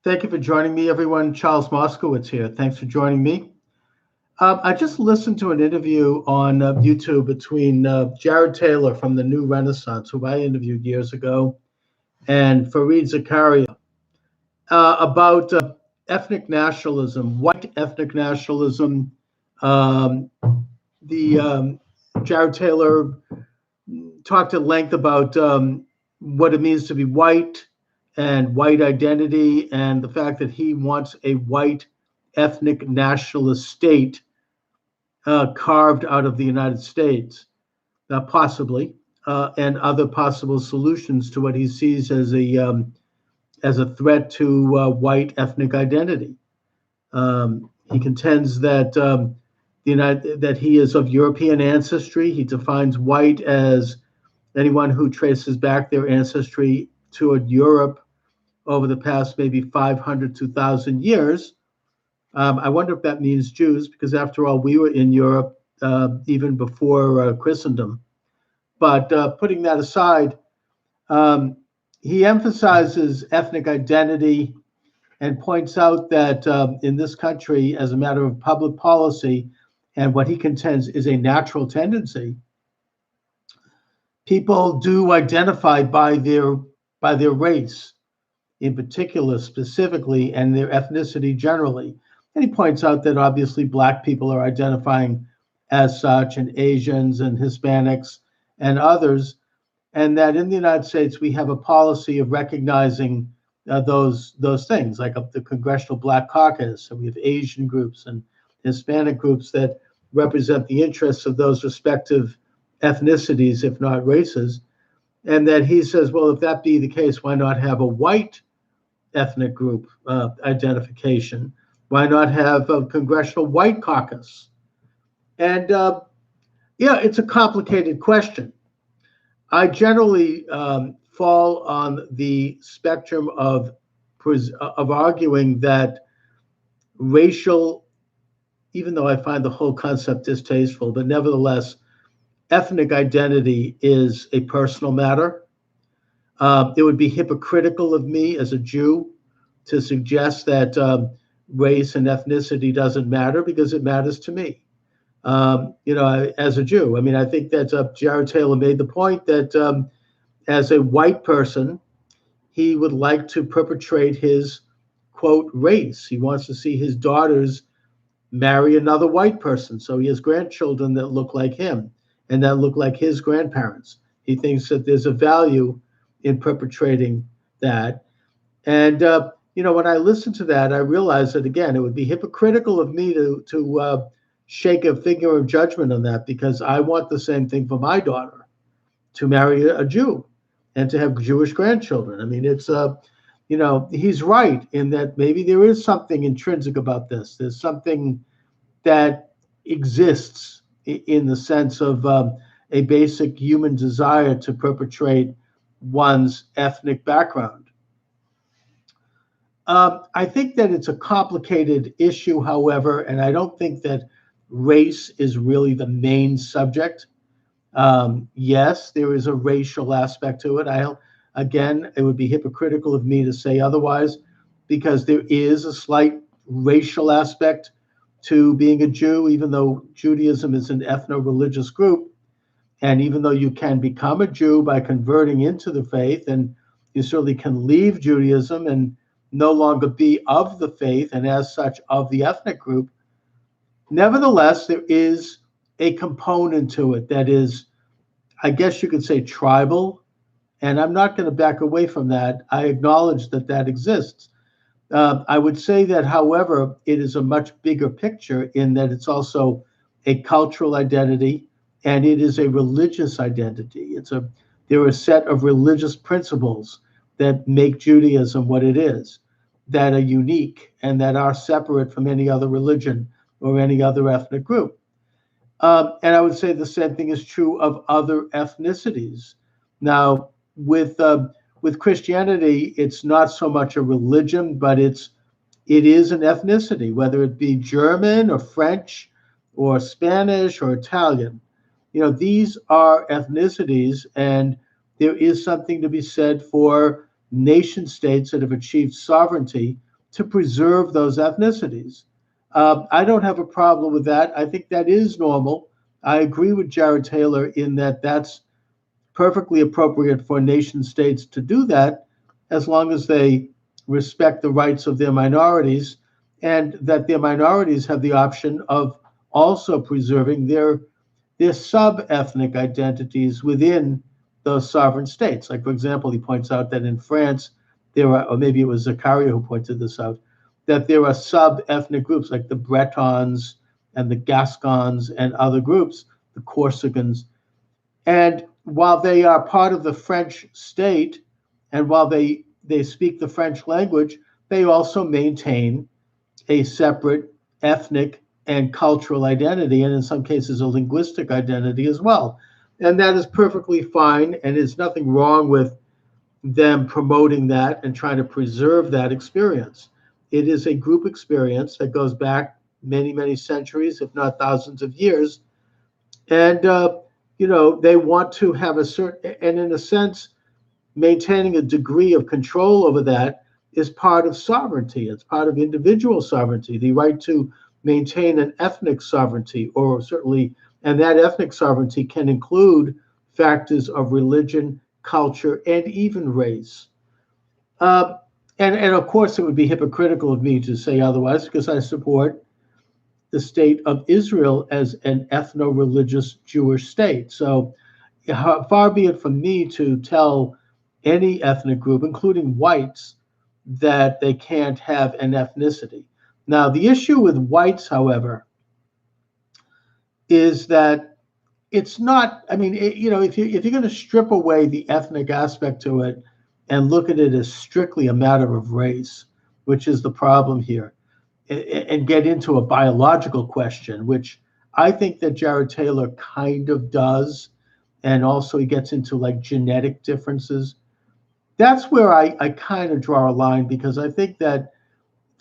Thank you for joining me, everyone. Charles Moscowitz here. Thanks for joining me. I just listened to an interview on YouTube between Jared Taylor from the New Renaissance, who I interviewed years ago, and Fareed Zakaria about ethnic nationalism, white ethnic nationalism. Um, the Jared Taylor talked at length about what it means to be white and white identity, and the fact that he wants a white ethnic nationalist state carved out of the United States, possibly, and other possible solutions to what he sees as a threat to white ethnic identity. He contends that that he is of European ancestry. He defines white as anyone who traces back their ancestry toward Europe over the past maybe 500 to 1,000 years. I wonder if that means Jews, because after all, we were in Europe even before Christendom. But putting that aside, um, he emphasizes ethnic identity and points out that in this country, as a matter of public policy, and what he contends is a natural tendency, people do identify by their race in particular, specifically, and their ethnicity generally. And he points out that obviously Black people are identifying as such, and Asians and Hispanics and others, and that in the United States we have a policy of recognizing those things, like the Congressional Black Caucus, and we have Asian groups and Hispanic groups that represent the interests of those respective ethnicities, if not races. And that he says, well, if that be the case, why not have a white ethnic group identification? Why not have a Congressional White Caucus? And yeah, it's a complicated question. I generally fall on the spectrum of arguing that racial, even though I find the whole concept distasteful, but nevertheless, ethnic identity is a personal matter. It would be hypocritical of me as a Jew to suggest that race and ethnicity doesn't matter, because it matters to me. As a Jew, I mean, I think that Jared Taylor made the point that as a white person, he would like to perpetrate his quote race. He wants to see his daughters marry another white person, so he has grandchildren that look like him and that look like his grandparents. He thinks that there's a value in perpetrating that. And when I listen to that, I realize that again, it would be hypocritical of me to shake a finger of judgment on that, because I want the same thing for my daughter, to marry a Jew and to have Jewish grandchildren. I mean, it's he's right in that maybe there is something intrinsic about this. There's something that exists in the sense of a basic human desire to perpetrate one's ethnic background. I think that it's a complicated issue, however, and I don't think that race is really the main subject. Yes, there is a racial aspect to it. Again, it would be hypocritical of me to say otherwise, because there is a slight racial aspect to being a Jew, even though Judaism is an ethno-religious group. And even though you can become a Jew by converting into the faith, and you certainly can leave Judaism and no longer be of the faith, and as such of the ethnic group, nevertheless, there is a component to it that is, I guess you could say, tribal. And I'm not going to back away from that. I acknowledge that that exists. I would say that, however, it is a much bigger picture in that it's also a cultural identity, and it is a religious identity. There are a set of religious principles that make Judaism what it is, that are unique and that are separate from any other religion or any other ethnic group. And I would say the same thing is true of other ethnicities. Now, with Christianity, it's not so much a religion, but it is an ethnicity, whether it be German or French or Spanish or Italian. These are ethnicities, and there is something to be said for nation states that have achieved sovereignty to preserve those ethnicities. I don't have a problem with that. I think that is normal. I agree with Jared Taylor in that that's perfectly appropriate for nation states to do that, as long as they respect the rights of their minorities, and that their minorities have the option of also preserving their sub-ethnic identities within those sovereign states. Like, for example, he points out that in France, there are, or maybe it was Zakaria who pointed this out, that there are sub-ethnic groups like the Bretons and the Gascons and other groups, the Corsicans. And while they are part of the French state, and while they speak the French language, they also maintain a separate ethnic and cultural identity, and in some cases, a linguistic identity as well. And that is perfectly fine, and there's nothing wrong with them promoting that and trying to preserve that experience. It is a group experience that goes back many, many centuries, if not thousands of years. And, they want to have a certain, and in a sense, maintaining a degree of control over that is part of sovereignty. It's part of individual sovereignty, the right to maintain an ethnic sovereignty, or certainly, and that ethnic sovereignty can include factors of religion, culture, and even race. Uh, and of course, it would be hypocritical of me to say otherwise, because I support the state of Israel as an ethno-religious Jewish state. So far be it from me to tell any ethnic group, including whites, that they can't have an ethnicity. Now, the issue with whites, however, is that it's not, I mean, if you're going to strip away the ethnic aspect to it and look at it as strictly a matter of race, which is the problem here, and get into a biological question, which I think that Jared Taylor kind of does, and also he gets into like genetic differences. That's where I kind of draw a line, because I think that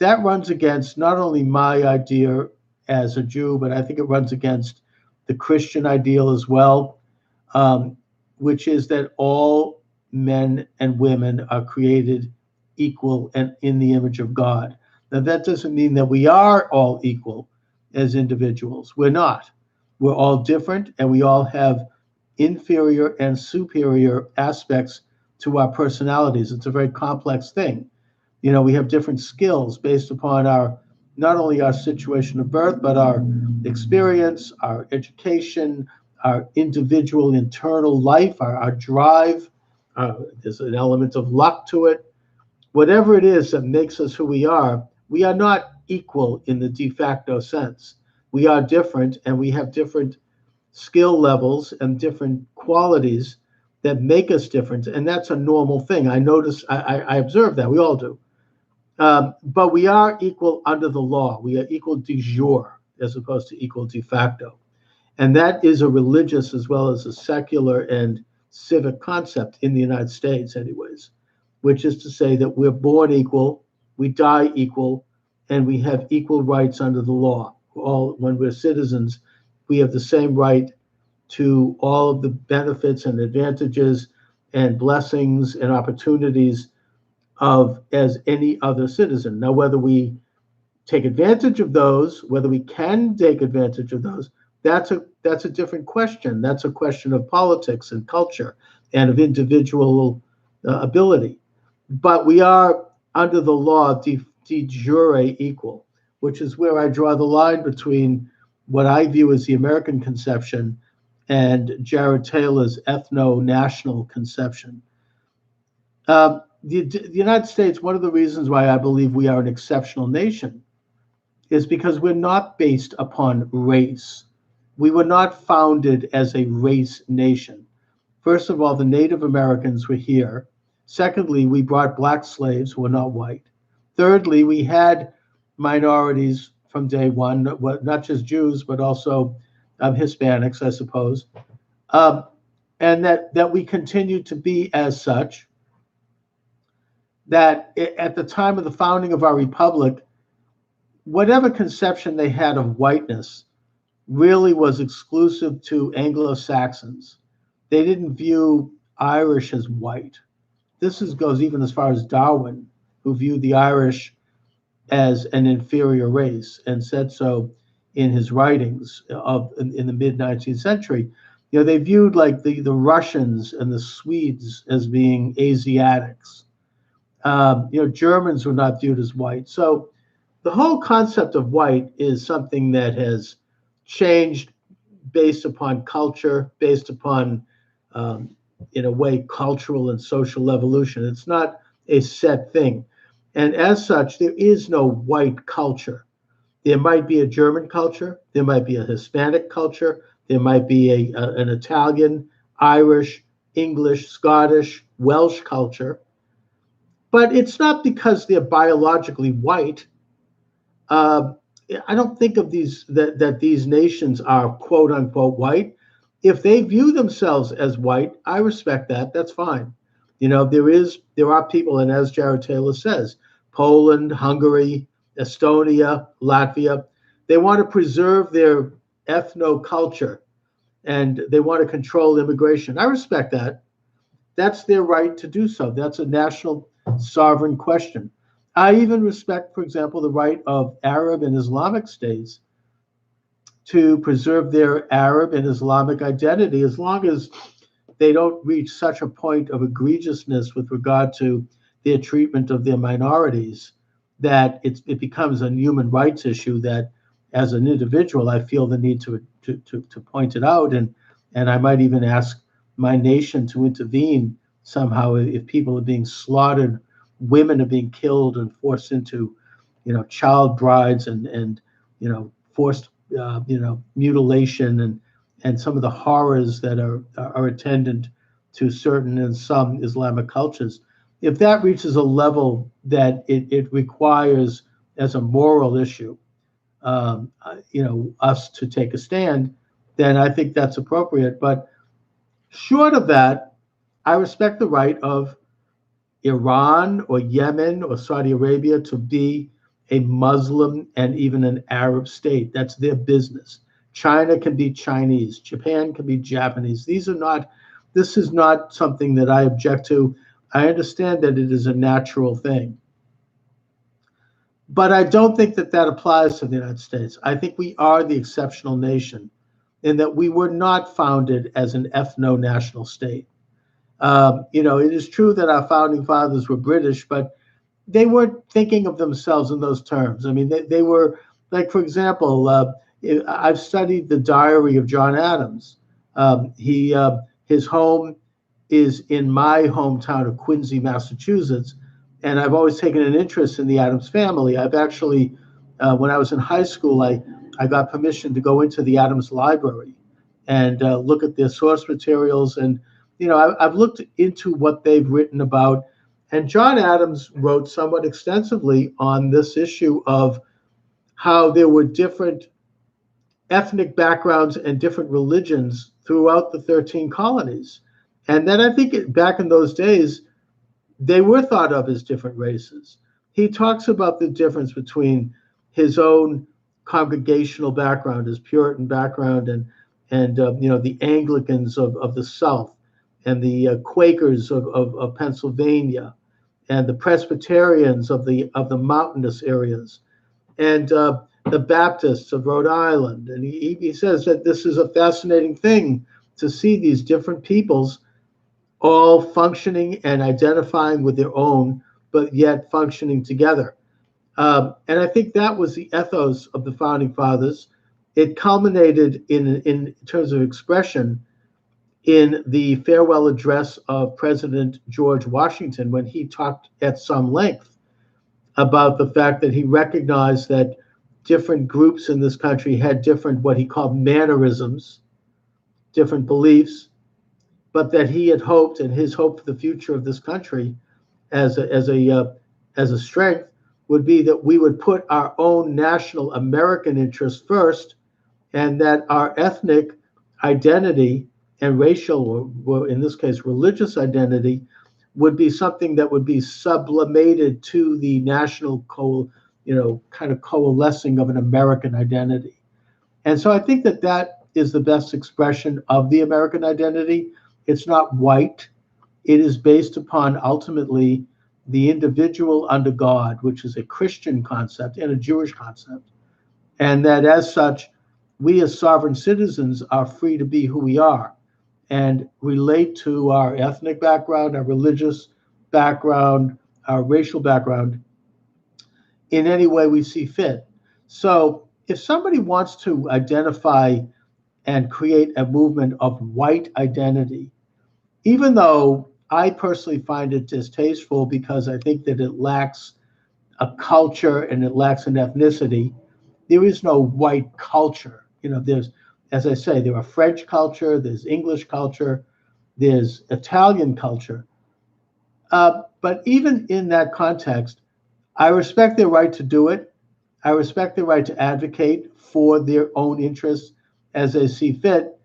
runs against not only my idea as a Jew, but I think it runs against the Christian ideal as well, which is that all men and women are created equal and in the image of God. Now, that doesn't mean that we are all equal as individuals. We're not. We're all different, and we all have inferior and superior aspects to our personalities. It's a very complex thing. We have different skills based upon not only our situation of birth, but our experience, our education, our individual internal life, our drive. There's an element of luck to it. Whatever it is that makes us who we are not equal in the de facto sense. We are different, and we have different skill levels and different qualities that make us different. And that's a normal thing. I observe that. We all do. But we are equal under the law. We are equal de jure as opposed to equal de facto. And that is a religious as well as a secular and civic concept in the United States, anyways, which is to say that we're born equal, we die equal, and we have equal rights under the law. When we're citizens, we have the same right to all of the benefits and advantages and blessings and opportunities as any other citizen. Now, whether we take advantage of those, whether we can take advantage of those, that's a different question. That's a question of politics and culture and of individual ability. But we are under the law de jure equal, which is where I draw the line between what I view as the American conception and Jared Taylor's ethno-national conception. The United States, one of the reasons why I believe we are an exceptional nation is because we're not based upon race. We were not founded as a race nation. First of all, the Native Americans were here. Secondly, we brought black slaves who were not white. Thirdly, we had minorities from day one, not just Jews, but also Hispanics, I suppose. And that we continue to be as such. That at the time of the founding of our republic, whatever conception they had of whiteness really was exclusive to Anglo-Saxons. They didn't view Irish as white. This goes even as far as Darwin, who viewed the Irish as an inferior race, and said so in his writings in the mid 19th century. They viewed like the Russians and the Swedes as being Asiatics. Germans were not viewed as white. So the whole concept of white is something that has changed based upon culture, based upon, in a way, cultural and social evolution. It's not a set thing. And as such, there is no white culture. There might be a German culture, there might be a Hispanic culture, there might be an Italian, Irish, English, Scottish, Welsh culture. But it's not because they're biologically white. I don't think of that these nations are quote unquote white. If they view themselves as white, I respect that. That's fine. There are people, and as Jared Taylor says, Poland, Hungary, Estonia, Latvia, they want to preserve their ethno culture and they want to control immigration. I respect that. That's their right to do so. That's a national sovereign question. I even respect, for example, the right of Arab and Islamic states to preserve their Arab and Islamic identity as long as they don't reach such a point of egregiousness with regard to their treatment of their minorities that it becomes a human rights issue that, as an individual, I feel the need to point it out, and I might even ask my nation to intervene somehow if people are being slaughtered, women are being killed and forced into, child brides and forced mutilation and some of the horrors that are attendant to certain and some Islamic cultures. If that reaches a level that it requires, as a moral issue, us to take a stand, then I think that's appropriate. But short of that, I respect the right of Iran or Yemen or Saudi Arabia to be a Muslim and even an Arab state. That's their business. China can be Chinese. Japan can be Japanese. This is not something that I object to. I understand that it is a natural thing. But I don't think that applies to the United States. I think we are the exceptional nation in that we were not founded as an ethno-national state. It is true that our founding fathers were British, but they weren't thinking of themselves in those terms. I mean, they were, like, for example, I've studied the diary of John Adams. His home is in my hometown of Quincy, Massachusetts, and I've always taken an interest in the Adams family. I've actually, when I was in high school, I got permission to go into the Adams library and look at their source materials. And, I've looked into what they've written about. And John Adams wrote somewhat extensively on this issue of how there were different ethnic backgrounds and different religions throughout the 13 colonies. And then I think back in those days, they were thought of as different races. He talks about the difference between his own congregational background, his Puritan background, and the Anglicans of the South, and the Quakers of Pennsylvania, and the Presbyterians of the mountainous areas, and the Baptists of Rhode Island. And he says that this is a fascinating thing to see these different peoples all functioning and identifying with their own, but yet functioning together. And I think that was the ethos of the Founding Fathers. It culminated in terms of expression in the farewell address of President George Washington, when he talked at some length about the fact that he recognized that different groups in this country had different, what he called mannerisms, different beliefs, but that he had hoped, and his hope for the future of this country as a strength would be that we would put our own national American interests first, and that our ethnic identity and racial, or in this case, religious identity, would be something that would be sublimated to the national kind of coalescing of an American identity. And so I think that is the best expression of the American identity. It's not white. It is based upon ultimately the individual under God, which is a Christian concept and a Jewish concept, and that as such, we as sovereign citizens are free to be who we are and relate to our ethnic background, our religious background, our racial background in any way we see fit. So if somebody wants to identify and create a movement of white identity, even though I personally find it distasteful because I think that it lacks a culture and it lacks an ethnicity, there is no white culture. There's, as I say, there are French culture, there's English culture, there's Italian culture. But even in that context, I respect their right to do it. I respect their right to advocate for their own interests as they see fit.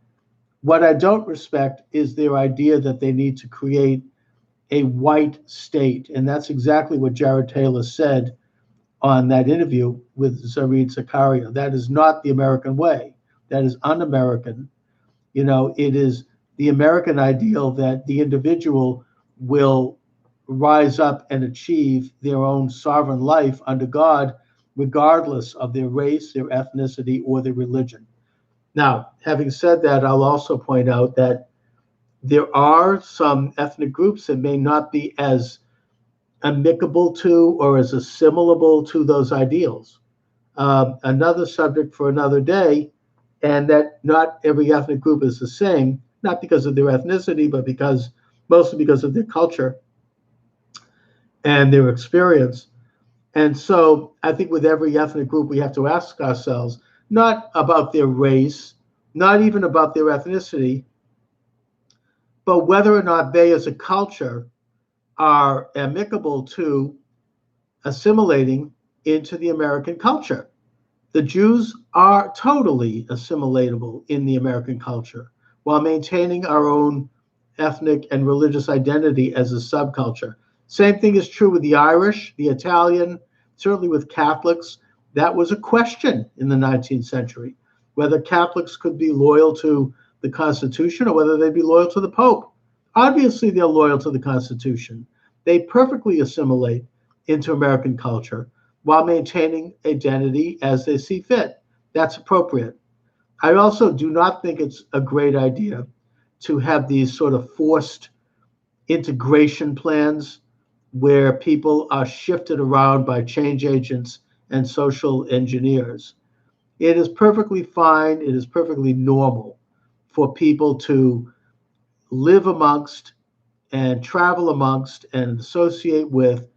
What I don't respect is their idea that they need to create a white state. And that's exactly what Jared Taylor said on that interview with Zarid Zakaria. That is not the American way. That is un-American. It is the American ideal that the individual will rise up and achieve their own sovereign life under God, regardless of their race, their ethnicity, or their religion. Now, having said that, I'll also point out that there are some ethnic groups that may not be as amicable to or as assimilable to those ideals. Another subject for another day, and that not every ethnic group is the same, not because of their ethnicity, but mostly because of their culture and their experience. And so I think with every ethnic group, we have to ask ourselves, not about their race, not even about their ethnicity, but whether or not they as a culture are amicable to assimilating into the American culture. The Jews are totally assimilatable in the American culture while maintaining our own ethnic and religious identity as a subculture. Same thing is true with the Irish, the Italian, certainly with Catholics. That was a question in the 19th century, whether Catholics could be loyal to the Constitution or whether they'd be loyal to the Pope. Obviously, they're loyal to the Constitution. They perfectly assimilate into American culture while maintaining identity as they see fit. That's appropriate. I also do not think it's a great idea to have these sort of forced integration plans where people are shifted around by change agents and social engineers. It is perfectly fine, it is perfectly normal for people to live amongst and travel amongst and associate with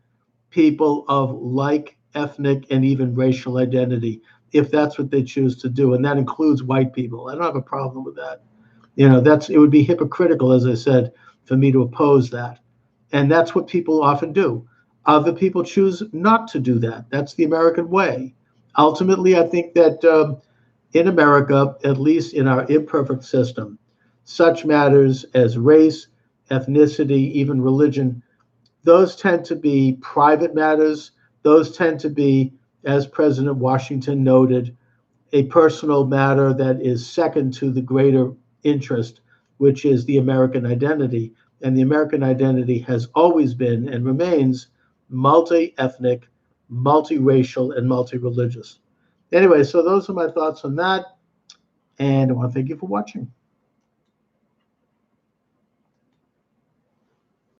people of like ethnic and even racial identity, if that's what they choose to do. And that includes white people. I don't have a problem with that. It would be hypocritical, as I said, for me to oppose that. And that's what people often do. Other people choose not to do that. That's the American way. Ultimately, I think that in America, at least in our imperfect system, such matters as race, ethnicity, even religion, those tend to be private matters. Those tend to be, as President Washington noted, a personal matter that is second to the greater interest, which is the American identity. And the American identity has always been and remains multi-ethnic, multiracial, and multi-religious. Anyway, so those are my thoughts on that. And I want to thank you for watching.